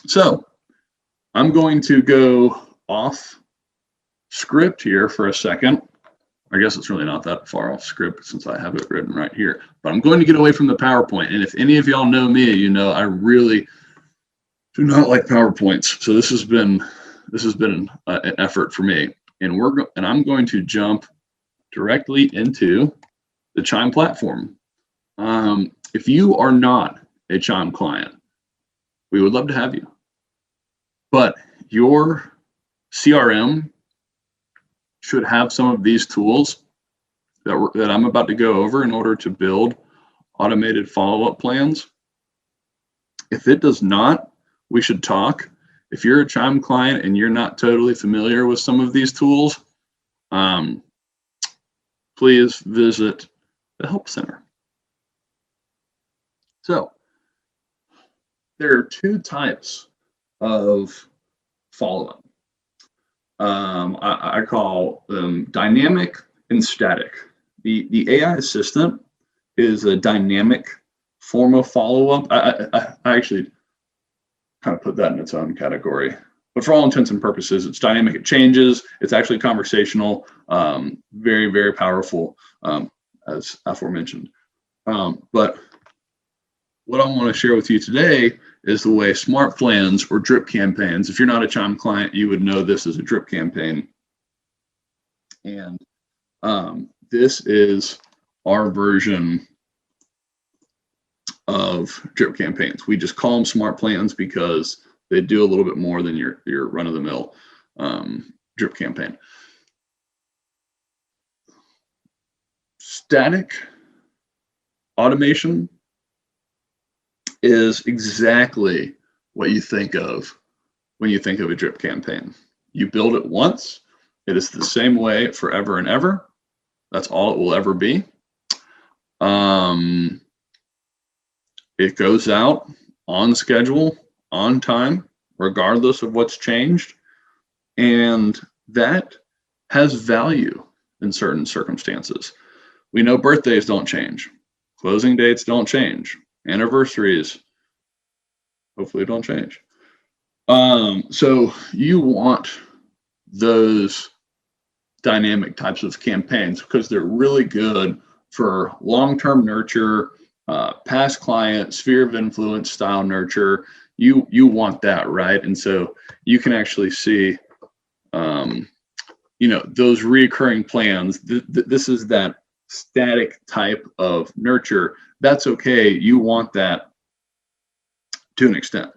So I'm going to go off script here for a second. I guess it's really not that far off script since I have it written right here, but I'm going to get away from the PowerPoint. And if any of y'all know me, you know I really do not like PowerPoints. So this has been an effort for me. And I'm going to jump directly into the Chime platform. If you are not a Chime client, we would love to have you. But your CRM should have some of these tools that I'm about to go over in order to build automated follow-up plans. If it does not, we should talk. If you're a Chime client and you're not totally familiar with some of these tools, please visit the Help Center. So there are two types of follow-up. I call them dynamic and static. The AI assistant is a dynamic form of follow-up. I actually kind of put that in its own category. But for all intents and purposes, it's dynamic. It changes. It's actually conversational. Very, very powerful, as aforementioned. But what I want to share with you today is the way smart plans or drip campaigns. If you're not a Chime client, you would know this as a drip campaign. And this is our version of drip campaigns. We just call them smart plans because they do a little bit more than your run-of-the-mill drip campaign. Static automation is exactly what you think of when you think of a drip campaign. You build it once, it is the same way forever and ever. That's all it will ever be. It goes out on schedule, on time, regardless of what's changed. And that has value in certain circumstances. We know birthdays don't change. Closing dates don't change. Anniversaries hopefully don't change. So you want those dynamic types of campaigns because they're really good for long-term nurture, past client, sphere of influence style nurture. You want that, right? And so you can actually see, those reoccurring plans. This is that static type of nurture. That's okay. You want that to an extent.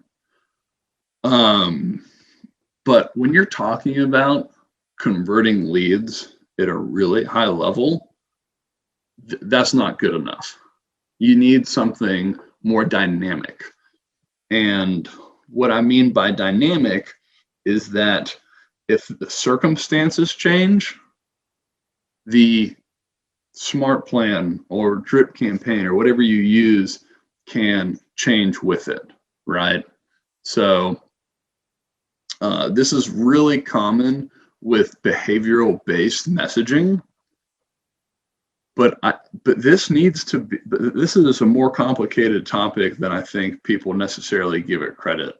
But when you're talking about converting leads at a really high level, that's not good enough. You need something more dynamic. And what I mean by dynamic is that if the circumstances change, the smart plan or drip campaign or whatever you use can change with it, right? So this is really common with behavioral-based messaging, but this needs to be. This is a more complicated topic than I think people necessarily give it credit.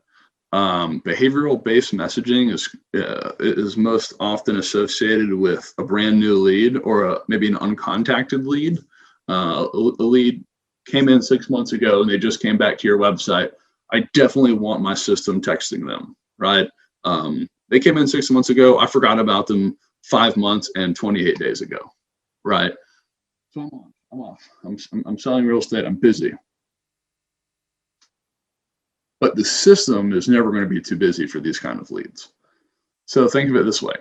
Behavioral-based messaging is most often associated with a brand new lead or maybe an uncontacted lead. A lead came in 6 months ago and they just came back to your website. I definitely want my system texting them, right? They came in 6 months ago. I forgot about them 5 months and 28 days ago, right? So I'm off. I'm selling real estate. I'm busy. But the system is never going to be too busy for these kind of leads. So think of it this way.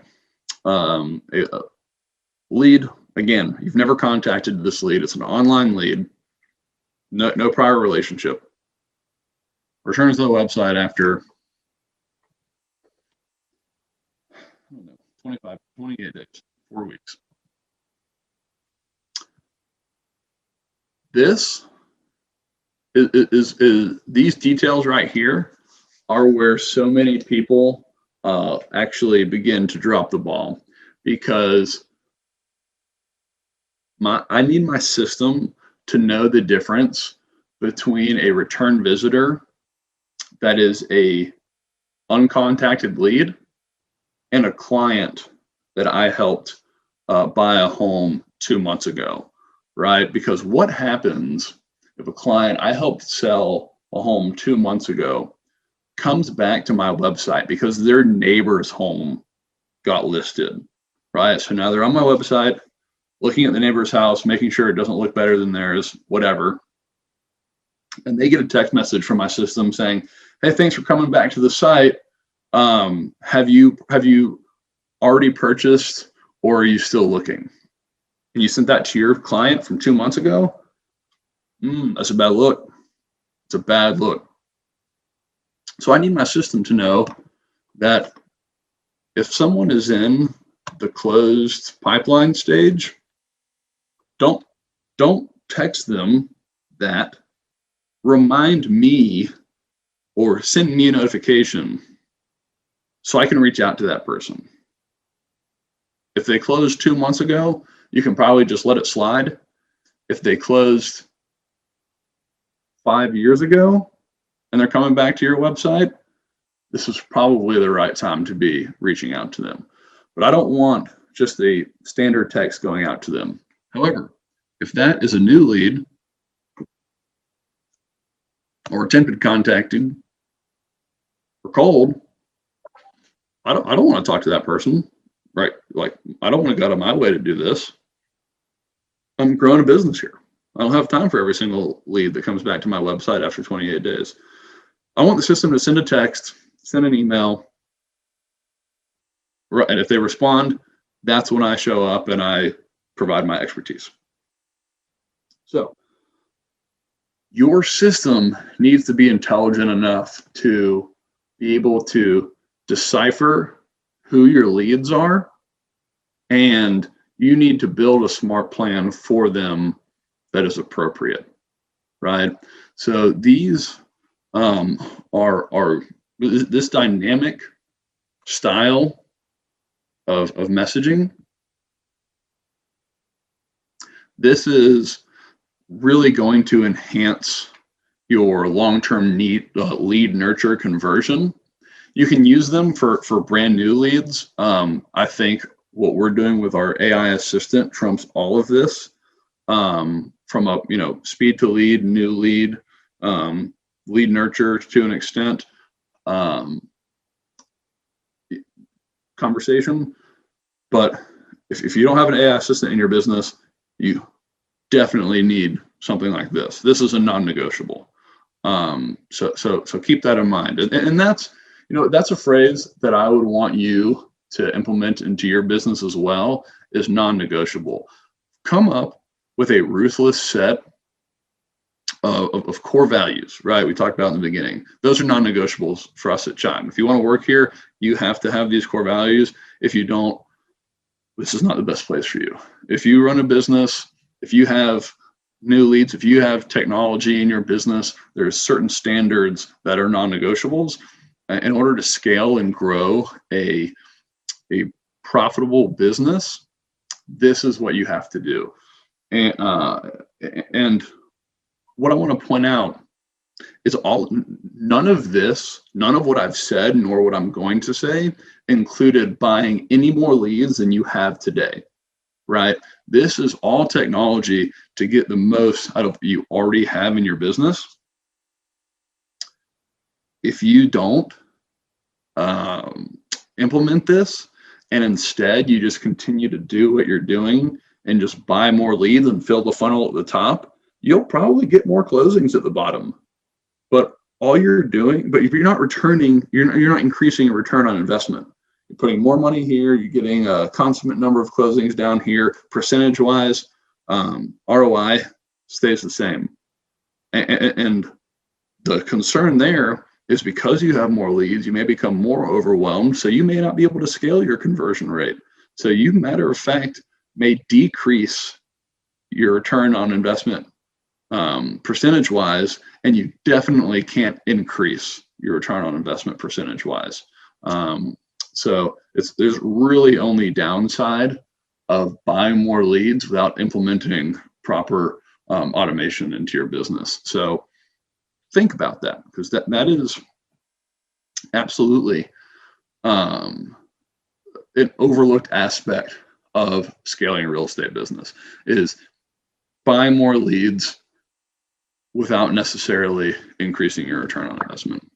A lead, again, you've never contacted this lead. It's an online lead, no prior relationship. Returns to the website after 28 days, 4 weeks. This is these details right here are where so many people actually begin to drop the ball, because I need my system to know the difference between a return visitor that is a uncontacted lead and a client that I helped buy a home 2 months ago, right? Because what happens if a client I helped sell a home 2 months ago comes back to my website because their neighbor's home got listed, right? So now they're on my website, looking at the neighbor's house, making sure it doesn't look better than theirs, whatever. And they get a text message from my system saying, "Hey, thanks for coming back to the site. Have you already purchased, or are you still looking?" And you sent that to your client from 2 months ago. That's a bad look. It's a bad look. So I need my system to know that if someone is in the closed pipeline stage, don't text them that. Remind me or send me a notification so I can reach out to that person. If they closed 2 months ago, you can probably just let it slide. If they closed 5 years ago and they're coming back to your website, this is probably the right time to be reaching out to them. But I don't want just a standard text going out to them. However, if that is a new lead or attempted contacting or cold, I don't want to talk to that person, right? Like, I don't want to go out of my way to do this. I'm growing a business here. I don't have time for every single lead that comes back to my website after 28 days. I want the system to send a text, send an email, right? And if they respond, that's when I show up and I provide my expertise. So your system needs to be intelligent enough to be able to decipher who your leads are, and you need to build a smart plan for them that is appropriate, right? So these are this dynamic style of messaging. This is really going to enhance your long-term lead nurture conversion. You can use them for brand new leads. I think what we're doing with our AI assistant trumps all of this, from a speed to lead, new lead, lead nurture to an extent, conversation. But if you don't have an AI assistant in your business, you definitely need something like this. This is a non-negotiable. So keep that in mind. And that's a phrase that I would want you to implement into your business as well, is non-negotiable. Come up with a ruthless set of core values, right? We talked about in the beginning. Those are non-negotiables for us at Chime. If you want to work here, you have to have these core values. If you don't, this is not the best place for you. If you run a business, if you have new leads, if you have technology in your business, there's certain standards that are non-negotiables. In order to scale and grow a profitable business, this is what you have to do. And what I want to point out is none of what I've said, nor what I'm going to say, included buying any more leads than you have today, right? This is all technology to get the most out of what you already have in your business. If you don't implement this, and instead you just continue to do what you're doing and just buy more leads and fill the funnel at the top, you'll probably get more closings at the bottom. But if you're not returning, you're not increasing your return on investment. You're putting more money here, you're getting a consummate number of closings down here. Percentage-wise, ROI stays the same. And the concern there is because you have more leads, you may become more overwhelmed, so you may not be able to scale your conversion rate. So you, matter of fact, may decrease your return on investment percentage-wise, and you definitely can't increase your return on investment percentage-wise. So there's really only downside of buying more leads without implementing proper automation into your business. So think about that, because that is Absolutely. Um, an overlooked aspect of scaling a real estate business is buy more leads without necessarily increasing your return on investment.